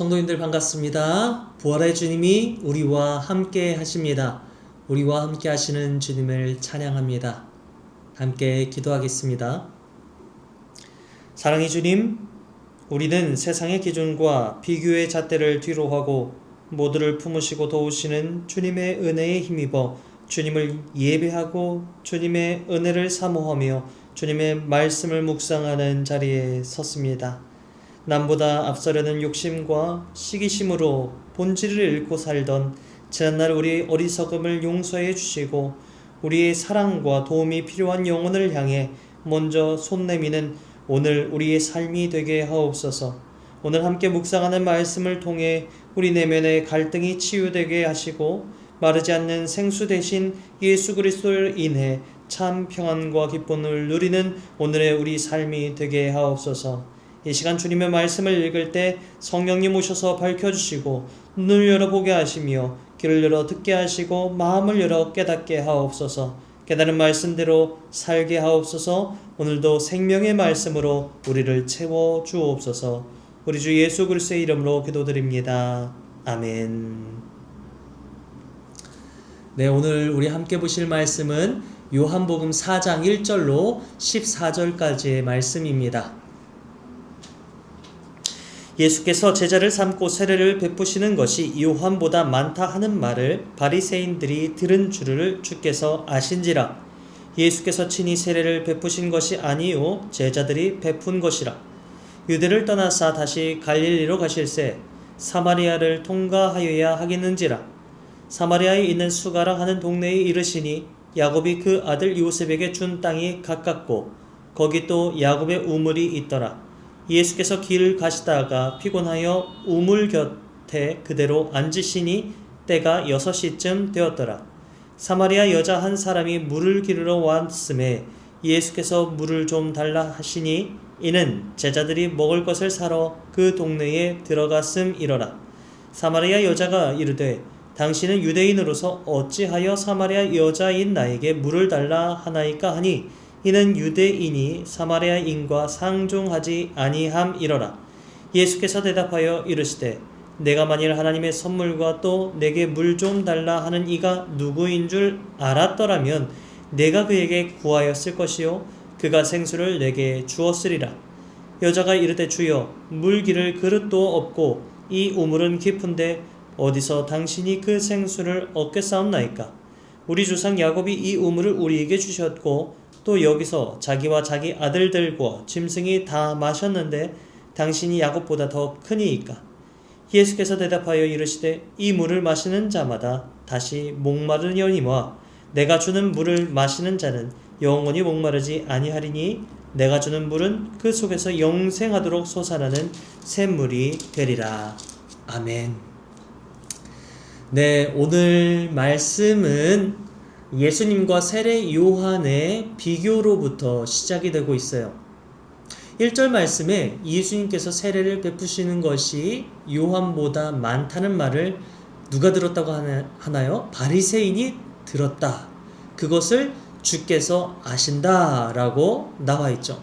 성도님들 반갑습니다. 부활의 주님이 우리와 함께 하십니다. 우리와 함께 하시는 주님을 찬양합니다. 함께 기도하겠습니다. 사랑의 주님, 우리는 세상의 기준과 비교의 잣대를 뒤로하고 모두를 품으시고 도우시는 주님의 은혜에 힘입어 주님을 예배하고 주님의 은혜를 사모하며 주님의 말씀을 묵상하는 자리에 섰습니다. 남보다 앞서려는 욕심과 시기심으로 본질을 잃고 살던 지난날 우리 어리석음을 용서해 주시고 우리의 사랑과 도움이 필요한 영혼을 향해 먼저 손 내미는 오늘 우리의 삶이 되게 하옵소서. 오늘 함께 묵상하는 말씀을 통해 우리 내면의 갈등이 치유되게 하시고 마르지 않는 생수 대신 예수 그리스도를 인해 참 평안과 기쁨을 누리는 오늘의 우리 삶이 되게 하옵소서. 이 시간 주님의 말씀을 읽을 때 성령님 오셔서 밝혀주시고 눈을 열어보게 하시며 귀를 열어 듣게 하시고 마음을 열어 깨닫게 하옵소서. 깨달은 말씀대로 살게 하옵소서. 오늘도 생명의 말씀으로 우리를 채워 주옵소서. 우리 주 예수 그리스도의 이름으로 기도드립니다. 아멘. 네, 오늘 우리 함께 보실 말씀은 요한복음 4장 1절로 14절까지의 말씀입니다. 예수께서 제자를 삼고 세례를 베푸시는 것이 요한보다 많다 하는 말을 바리새인들이 들은 줄을 주께서 아신지라. 예수께서 친히 세례를 베푸신 것이 아니요 제자들이 베푼 것이라. 유대를 떠나사 다시 갈릴리로 가실새 사마리아를 통과하여야 하겠는지라. 사마리아에 있는 수가라 하는 동네에 이르시니 야곱이 그 아들 요셉에게 준 땅이 가깝고 거기 또 야곱의 우물이 있더라. 예수께서 길을 가시다가 피곤하여 우물 곁에 그대로 앉으시니 때가 6시쯤 되었더라. 사마리아 여자 한 사람이 물을 기르러 왔음에 예수께서 물을 좀 달라 하시니 이는 제자들이 먹을 것을 사러 그 동네에 들어갔음이러라. 사마리아 여자가 이르되 당신은 유대인으로서 어찌하여 사마리아 여자인 나에게 물을 달라 하나이까 하니 이는 유대인이 사마리아인과 상종하지 아니함이러라. 예수께서 대답하여 이르시되 내가 만일 하나님의 선물과 또 내게 물 좀 달라 하는 이가 누구인 줄 알았더라면 내가 그에게 구하였을 것이요 그가 생수를 내게 주었으리라. 여자가 이르되 주여 물 기를 그릇도 없고 이 우물은 깊은데 어디서 당신이 그 생수를 얻겠사옵나이까. 우리 조상 야곱이 이 우물을 우리에게 주셨고 또 여기서 자기와 자기 아들들과 짐승이 다 마셨는데 당신이 야곱보다 더 크니이까. 예수께서 대답하여 이르시되 이 물을 마시는 자마다 다시 목마르려니와 내가 주는 물을 마시는 자는 영원히 목마르지 아니하리니 내가 주는 물은 그 속에서 영생하도록 솟아나는 샘물이 되리라. 아멘. 네, 오늘 말씀은 예수님과 세례 요한의 비교로부터 시작이 되고 있어요. 1절 말씀에 예수님께서 세례를 베푸시는 것이 요한보다 많다는 말을 누가 들었다고 하나요? 바리새인이 들었다. 그것을 주께서 아신다라고 나와 있죠.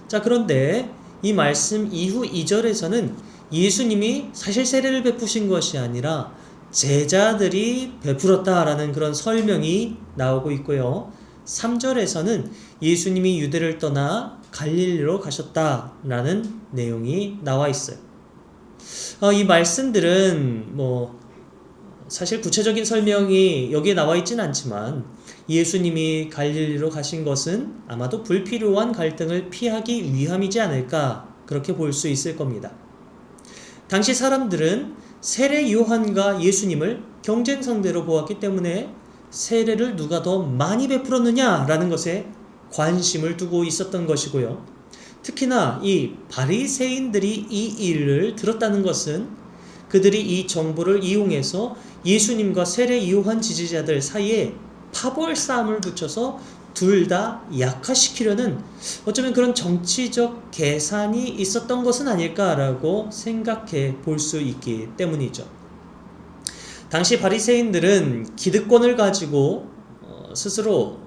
자, 그런데 이 말씀 이후 2절에서는 예수님이 사실 세례를 베푸신 것이 아니라 제자들이 베풀었다라는 그런 설명이 나오고 있고요. 3절에서는 예수님이 유대를 떠나 갈릴리로 가셨다라는 내용이 나와 있어요. 이 말씀들은 사실 구체적인 설명이 여기에 나와 있지는 않지만 예수님이 갈릴리로 가신 것은 아마도 불필요한 갈등을 피하기 위함이지 않을까 그렇게 볼 수 있을 겁니다. 당시 사람들은 세례 요한과 예수님을 경쟁 상대로 보았기 때문에 세례를 누가 더 많이 베풀었느냐라는 것에 관심을 두고 있었던 것이고요. 특히나 이 바리새인들이 이 일을 들었다는 것은 그들이 이 정보를 이용해서 예수님과 세례 요한 지지자들 사이에 파벌 싸움을 붙여서 둘 다 약화시키려는 어쩌면 그런 정치적 계산이 있었던 것은 아닐까라고 생각해 볼 수 있기 때문이죠. 당시 바리새인들은 기득권을 가지고 스스로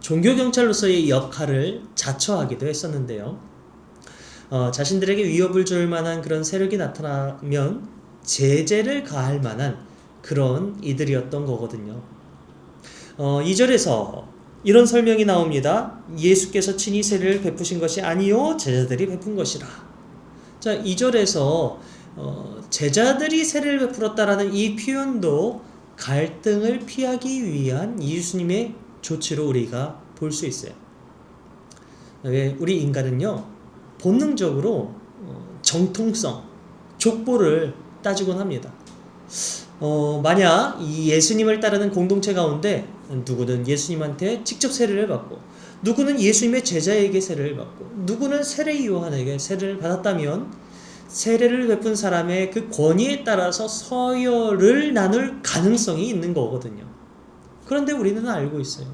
종교경찰로서의 역할을 자처하기도 했었는데요. 자신들에게 위협을 줄 만한 그런 세력이 나타나면 제재를 가할 만한 그런 이들이었던 거거든요. 2절에서 이런 설명이 나옵니다. 예수께서 친히 세례를 베푸신 것이 아니요 제자들이 베푼 것이라. 자, 2절에서 제자들이 세례를 베풀었다라는 이 표현도 갈등을 피하기 위한 예수님의 조치로 우리가 볼 수 있어요. 왜 우리 인간은요 본능적으로 정통성, 족보를 따지곤 합니다. 만약 이 예수님을 따르는 공동체 가운데 누구는 예수님한테 직접 세례를 받고 누구는 예수님의 제자에게 세례를 받고 누구는 세례 요한에게 세례를 받았다면 세례를 베푼 사람의 그 권위에 따라서 서열을 나눌 가능성이 있는 거거든요. 그런데 우리는 알고 있어요.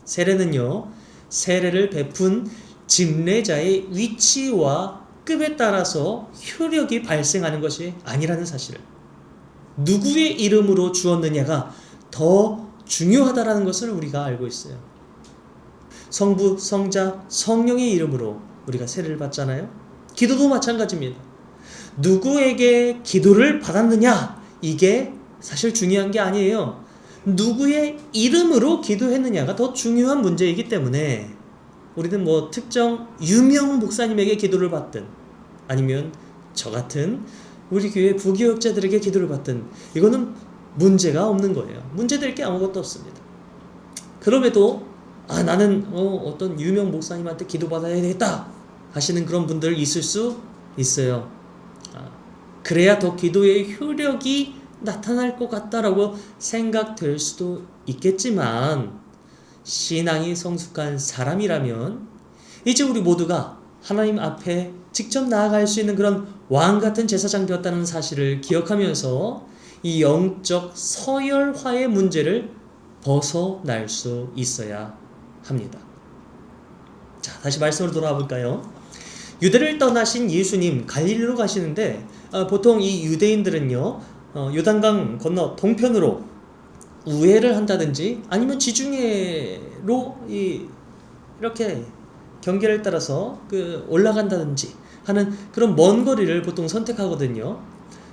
세례는요, 세례를 베푼 집례자의 위치와 급에 따라서 효력이 발생하는 것이 아니라는 사실을, 누구의 이름으로 주었느냐가 더 중요하다라는 것을 우리가 알고 있어요. 성부, 성자, 성령의 이름으로 우리가 세례를 받잖아요. 기도도 마찬가지입니다. 누구에게 기도를 받았느냐, 이게 사실 중요한 게 아니에요. 누구의 이름으로 기도했느냐가 더 중요한 문제이기 때문에 우리는 뭐 특정 유명 목사님에게 기도를 받든 아니면 저 같은 우리 교회 부교역자들에게 기도를 받든 이거는 문제가 없는 거예요. 문제될 게 아무것도 없습니다. 그럼에도 나는 어떤 유명 목사님한테 기도받아야 되겠다 하시는 그런 분들 있을 수 있어요. 그래야 더 기도의 효력이 나타날 것 같다라고 생각될 수도 있겠지만, 신앙이 성숙한 사람이라면 이제 우리 모두가 하나님 앞에 직접 나아갈 수 있는 그런 왕 같은 제사장 되었다는 사실을 기억하면서 이 영적 서열화의 문제를 벗어날 수 있어야 합니다. 자, 다시 말씀으로 돌아와 볼까요? 유대를 떠나신 예수님 갈릴리로 가시는데 보통 이 유대인들은요 요단강 건너 동편으로 우회를 한다든지 아니면 지중해로 이렇게 경계를 따라서 올라간다든지 하는 그런 먼 거리를 보통 선택하거든요.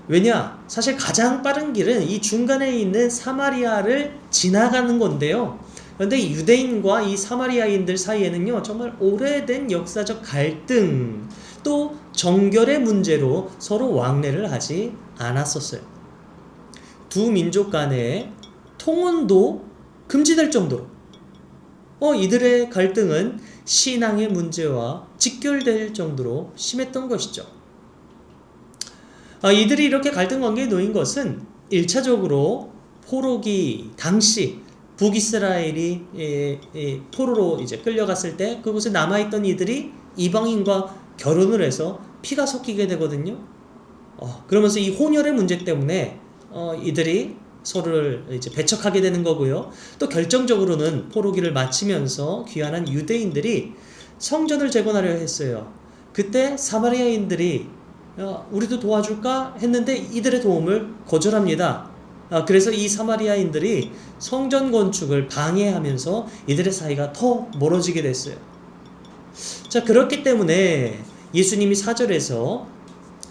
왜냐? 사실 가장 빠른 길은 이 중간에 있는 사마리아를 지나가는 건데요. 그런데 이 유대인과 이 사마리아인들 사이에는요 정말 오래된 역사적 갈등 또 정결의 문제로 서로 왕래를 하지 않았었어요. 두 민족 간의 통혼도 금지될 정도로 이들의 갈등은 신앙의 문제와 직결될 정도로 심했던 것이죠. 이들이 이렇게 갈등 관계에 놓인 것은 1차적으로 포로기 당시 북이스라엘이 포로로 이제 끌려갔을 때 그곳에 남아있던 이들이 이방인과 결혼을 해서 피가 섞이게 되거든요. 그러면서 이 혼혈의 문제 때문에 이들이 서로를 이제 배척하게 되는 거고요. 또 결정적으로는 포로기를 마치면서 귀환한 유대인들이 성전을 재건하려 했어요. 그때 사마리아인들이 우리도 도와줄까 했는데 이들의 도움을 거절합니다. 그래서 이 사마리아인들이 성전 건축을 방해하면서 이들의 사이가 더 멀어지게 됐어요. 자, 그렇기 때문에 예수님이 4절에서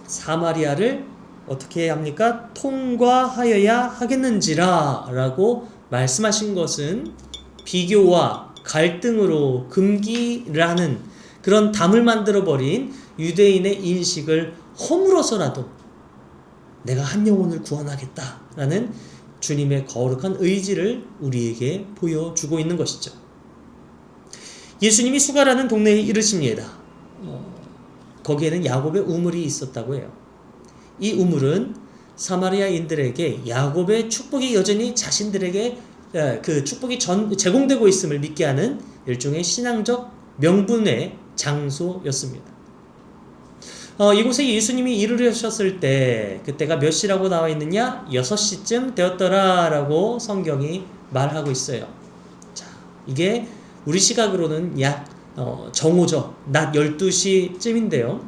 사마리아를 어떻게 해야 합니까? 통과하여야 하겠는지라 라고 말씀하신 것은 비교와 갈등으로 금기라는 그런 담을 만들어버린 유대인의 인식을 허물어서라도 내가 한 영혼을 구원하겠다라는 주님의 거룩한 의지를 우리에게 보여주고 있는 것이죠. 예수님이 수가라는 동네에 이르십니다. 거기에는 야곱의 우물이 있었다고 해요. 이 우물은 사마리아인들에게 야곱의 축복이 여전히 자신들에게 그 축복이 제공되고 있음을 믿게 하는 일종의 신앙적 명분의 장소였습니다. 이곳에 예수님이 이르셨을 때 그때가 몇 시라고 나와 있느냐? 6시쯤 되었더라 라고 성경이 말하고 있어요. 자, 이게 우리 시각으로는 약 정오죠. 낮 12시쯤인데요.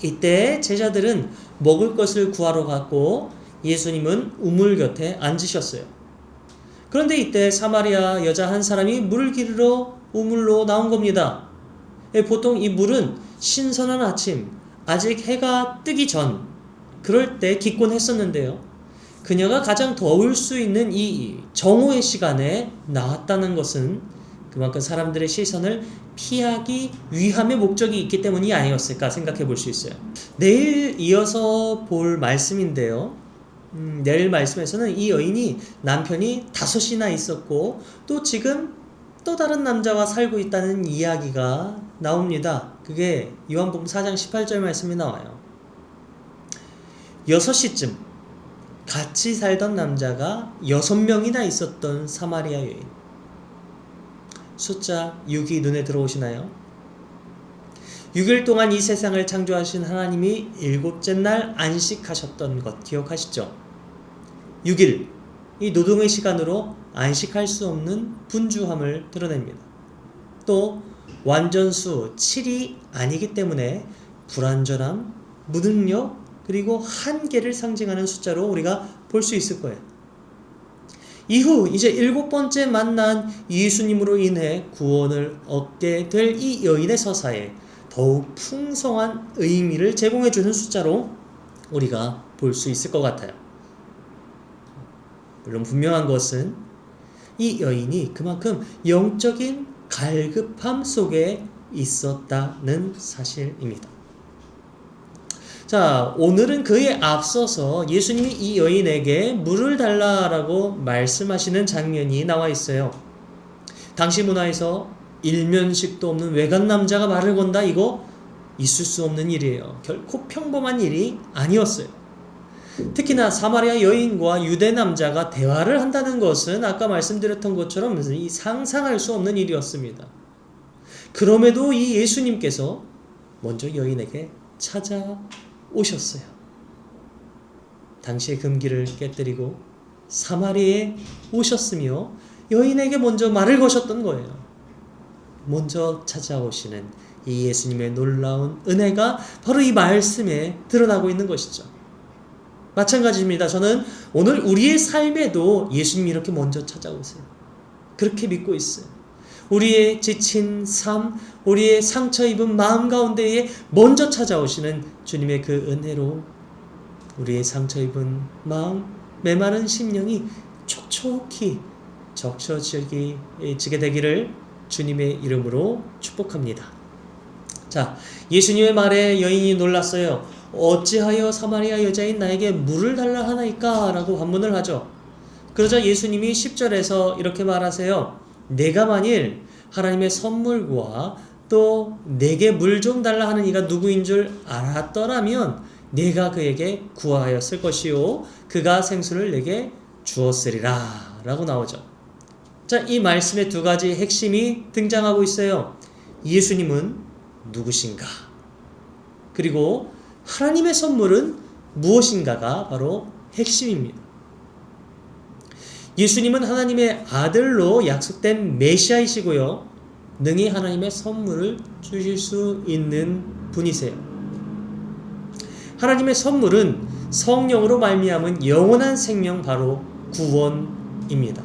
이때 제자들은 먹을 것을 구하러 갔고 예수님은 우물 곁에 앉으셨어요. 그런데 이때 사마리아 여자 한 사람이 물을 기르러 우물로 나온 겁니다. 보통 이 물은 신선한 아침, 아직 해가 뜨기 전, 그럴 때 기권했었는데요. 그녀가 가장 더울 수 있는 이 정오의 시간에 나왔다는 것은 그만큼 사람들의 시선을 피하기 위함의 목적이 있기 때문이 아니었을까 생각해 볼 수 있어요. 내일 이어서 볼 말씀인데요. 내일 말씀에서는 이 여인이 남편이 5이나 있었고 또 지금 또 다른 남자와 살고 있다는 이야기가 나옵니다. 그게 요한복음 4장 18절 말씀이 나와요. 6시쯤 같이 살던 남자가 6명이나 있었던 사마리아 여인. 숫자 6이 눈에 들어오시나요? 6일 동안 이 세상을 창조하신 하나님이 7째 날 안식하셨던 것 기억하시죠? 6일, 이 노동의 시간으로 안식할 수 없는 분주함을 드러냅니다. 또 완전수 7이 아니기 때문에 불완전함, 무능력, 그리고 한계를 상징하는 숫자로 우리가 볼 수 있을 거예요. 이후 이제 7번째 만난 예수님으로 인해 구원을 얻게 될 이 여인의 서사에 더욱 풍성한 의미를 제공해주는 숫자로 우리가 볼 수 있을 것 같아요. 물론 분명한 것은 이 여인이 그만큼 영적인 갈급함 속에 있었다는 사실입니다. 자, 오늘은 그에 앞서서 예수님이 이 여인에게 물을 달라라고 말씀하시는 장면이 나와 있어요. 당시 문화에서 일면식도 없는 외간 남자가 말을 건다, 이거 있을 수 없는 일이에요. 결코 평범한 일이 아니었어요. 특히나 사마리아 여인과 유대 남자가 대화를 한다는 것은 아까 말씀드렸던 것처럼 이 상상할 수 없는 일이었습니다. 그럼에도 이 예수님께서 먼저 여인에게 찾아오셨어요. 당시의 금기를 깨뜨리고 사마리아에 오셨으며 여인에게 먼저 말을 거셨던 거예요. 먼저 찾아오시는 이 예수님의 놀라운 은혜가 바로 이 말씀에 드러나고 있는 것이죠. 마찬가지입니다. 저는 오늘 우리의 삶에도 예수님이 이렇게 먼저 찾아오세요. 그렇게 믿고 있어요. 우리의 지친 삶, 우리의 상처 입은 마음 가운데에 먼저 찾아오시는 주님의 그 은혜로 우리의 상처 입은 마음, 메마른 심령이 촉촉히 적셔지게 되기를 주님의 이름으로 축복합니다. 자, 예수님의 말에 여인이 놀랐어요. 어찌하여 사마리아 여자인 나에게 물을 달라 하나이까? 라고 반문을 하죠. 그러자 예수님이 10절에서 이렇게 말하세요. 내가 만일 하나님의 선물과 또 내게 물 좀 달라 하는 이가 누구인 줄 알았더라면 내가 그에게 구하였을 것이요 그가 생수를 내게 주었으리라 라고 나오죠. 자, 이 말씀의 두 가지 핵심이 등장하고 있어요. 예수님은 누구신가? 그리고 하나님의 선물은 무엇인가가 바로 핵심입니다. 예수님은 하나님의 아들로 약속된 메시아이시고요. 능히 하나님의 선물을 주실 수 있는 분이세요. 하나님의 선물은 성령으로 말미암은 영원한 생명, 바로 구원입니다.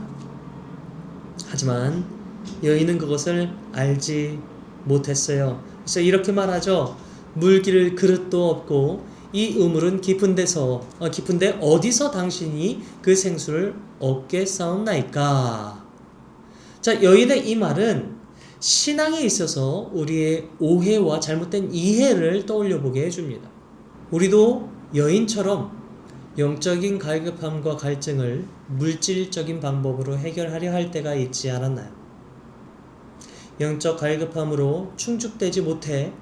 하지만 여인은 그것을 알지 못했어요. 그래서 이렇게 말하죠. 물 기를 그릇도 없고 이 우물은 깊은데 어디서 당신이 그 생수를 얻게 싸웠나이까? 자, 여인의 이 말은 신앙에 있어서 우리의 오해와 잘못된 이해를 떠올려 보게 해줍니다. 우리도 여인처럼 영적인 갈급함과 갈증을 물질적인 방법으로 해결하려 할 때가 있지 않았나요? 영적 갈급함으로 충족되지 못해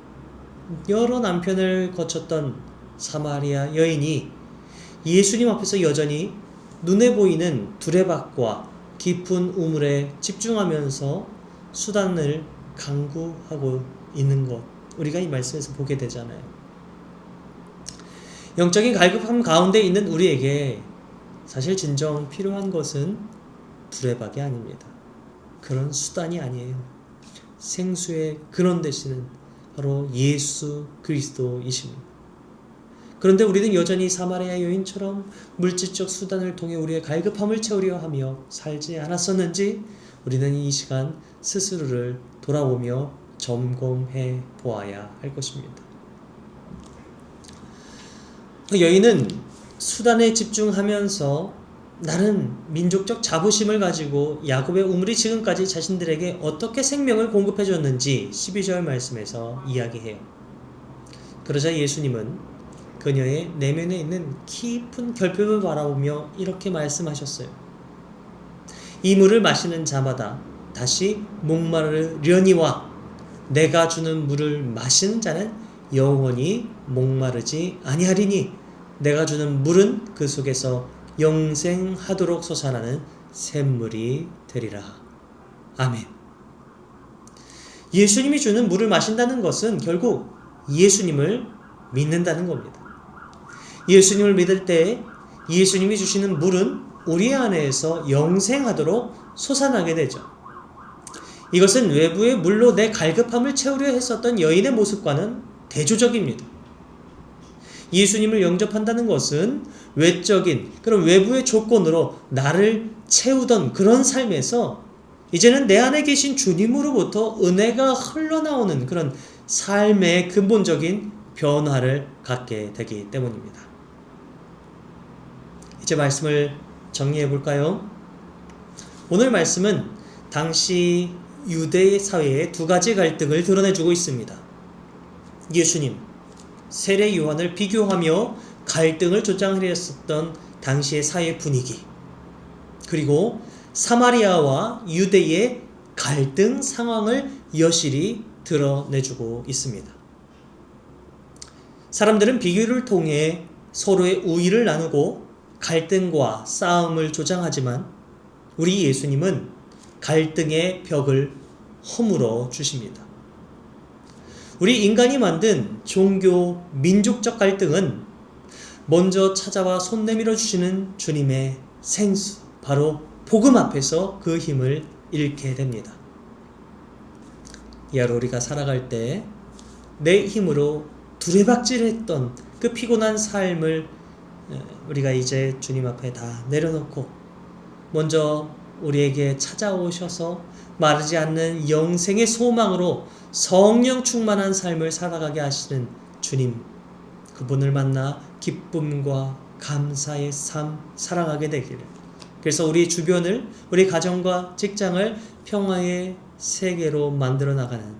여러 남편을 거쳤던 사마리아 여인이 예수님 앞에서 여전히 눈에 보이는 두레박과 깊은 우물에 집중하면서 수단을 강구하고 있는 것, 우리가 이 말씀에서 보게 되잖아요. 영적인 갈급함 가운데 있는 우리에게 사실 진정 필요한 것은 두레박이 아닙니다. 그런 수단이 아니에요. 생수의 근원 되시는 바로 예수 그리스도이십니다. 그런데 우리는 여전히 사마리아 여인처럼 물질적 수단을 통해 우리의 갈급함을 채우려 하며 살지 않았었는지 우리는 이 시간 스스로를 돌아보며 점검해 보아야 할 것입니다. 여인은 수단에 집중하면서 나는 민족적 자부심을 가지고 야곱의 우물이 지금까지 자신들에게 어떻게 생명을 공급해 줬는지 12절 말씀에서 이야기해요. 그러자 예수님은 그녀의 내면에 있는 깊은 결핍을 바라보며 이렇게 말씀하셨어요. 이 물을 마시는 자마다 다시 목마르려니와 내가 주는 물을 마시는 자는 영원히 목마르지 아니하리니 내가 주는 물은 그 속에서 영생하도록 솟아나는 샘물이 되리라. 아멘. 예수님이 주는 물을 마신다는 것은 결국 예수님을 믿는다는 겁니다. 예수님을 믿을 때 예수님이 주시는 물은 우리 안에서 영생하도록 솟아나게 되죠. 이것은 외부의 물로 내 갈급함을 채우려 했었던 여인의 모습과는 대조적입니다. 예수님을 영접한다는 것은 외적인 그런 외부의 조건으로 나를 채우던 그런 삶에서 이제는 내 안에 계신 주님으로부터 은혜가 흘러나오는 그런 삶의 근본적인 변화를 갖게 되기 때문입니다. 이제 말씀을 정리해 볼까요? 오늘 말씀은 당시 유대 사회의 두 가지 갈등을 드러내주고 있습니다. 예수님, 세례 요한을 비교하며 갈등을 조장하였었던 당시의 사회 분위기, 그리고 사마리아와 유대의 갈등 상황을 여실히 드러내주고 있습니다. 사람들은 비교를 통해 서로의 우위를 나누고 갈등과 싸움을 조장하지만 우리 예수님은 갈등의 벽을 허물어 주십니다. 우리 인간이 만든 종교, 민족적 갈등은 먼저 찾아와 손 내밀어 주시는 주님의 생수, 바로 복음 앞에서 그 힘을 잃게 됩니다. 이하로 우리가 살아갈 때 내 힘으로 두레박질했던 그 피곤한 삶을 우리가 이제 주님 앞에 다 내려놓고 먼저 우리에게 찾아오셔서 마르지 않는 영생의 소망으로 성령 충만한 삶을 살아가게 하시는 주님, 그분을 만나 기쁨과 감사의 삶 살아가게 되기를. 그래서 우리 주변을, 우리 가정과 직장을 평화의 세계로 만들어 나가는,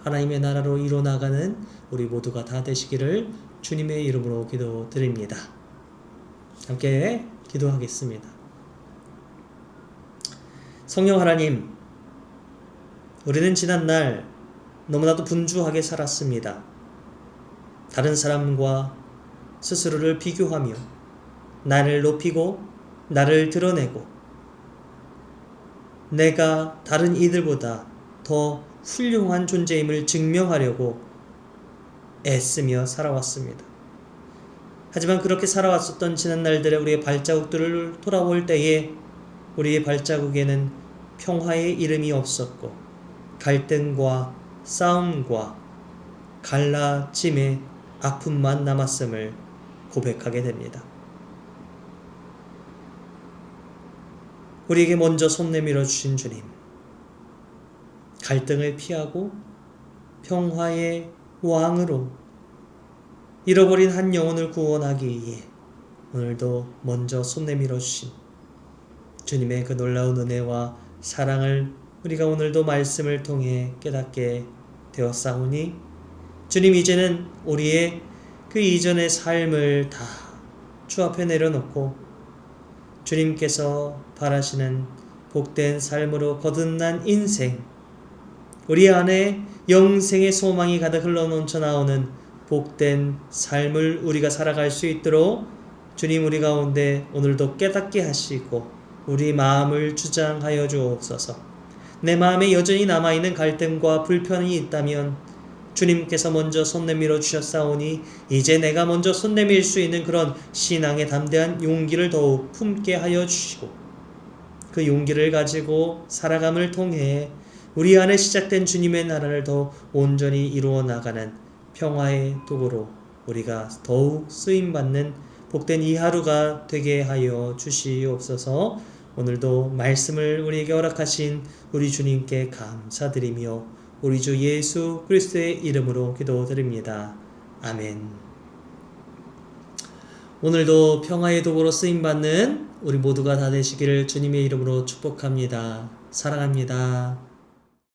하나님의 나라로 이뤄 나가는 우리 모두가 다 되시기를 주님의 이름으로 기도드립니다. 함께 기도하겠습니다. 성령 하나님, 우리는 지난날 너무나도 분주하게 살았습니다. 다른 사람과 스스로를 비교하며 나를 높이고 나를 드러내고 내가 다른 이들보다 더 훌륭한 존재임을 증명하려고 애쓰며 살아왔습니다. 하지만 그렇게 살아왔었던 지난날들의 우리의 발자국들을 돌아볼 때에 우리의 발자국에는 평화의 이름이 없었고 갈등과 싸움과 갈라짐의 아픔만 남았음을 고백하게 됩니다. 우리에게 먼저 손 내밀어 주신 주님, 갈등을 피하고 평화의 왕으로 잃어버린 한 영혼을 구원하기 위해 오늘도 먼저 손 내밀어 주신 주님의 그 놀라운 은혜와 사랑을 우리가 오늘도 말씀을 통해 깨닫게 되었사오니 주님, 이제는 우리의 그 이전의 삶을 다 주 앞에 내려놓고 주님께서 바라시는 복된 삶으로 거듭난 인생, 우리 안에 영생의 소망이 가득 흘러넘쳐 나오는 복된 삶을 우리가 살아갈 수 있도록 주님, 우리 가운데 오늘도 깨닫게 하시고 우리 마음을 주장하여 주옵소서. 내 마음에 여전히 남아있는 갈등과 불편이 있다면 주님께서 먼저 손 내밀어 주셨사오니 이제 내가 먼저 손 내밀 수 있는 그런 신앙의 담대한 용기를 더욱 품게 하여 주시고 그 용기를 가지고 살아감을 통해 우리 안에 시작된 주님의 나라를 더 온전히 이루어 나가는 평화의 도구로 우리가 더욱 쓰임받는 복된 이 하루가 되게 하여 주시옵소서. 오늘도 말씀을 우리에게 허락하신 우리 주님께 감사드리며 우리 주 예수 그리스도의 이름으로 기도드립니다. 아멘. 오늘도 평화의 도구로 쓰임받는 우리 모두가 다 되시기를 주님의 이름으로 축복합니다. 사랑합니다.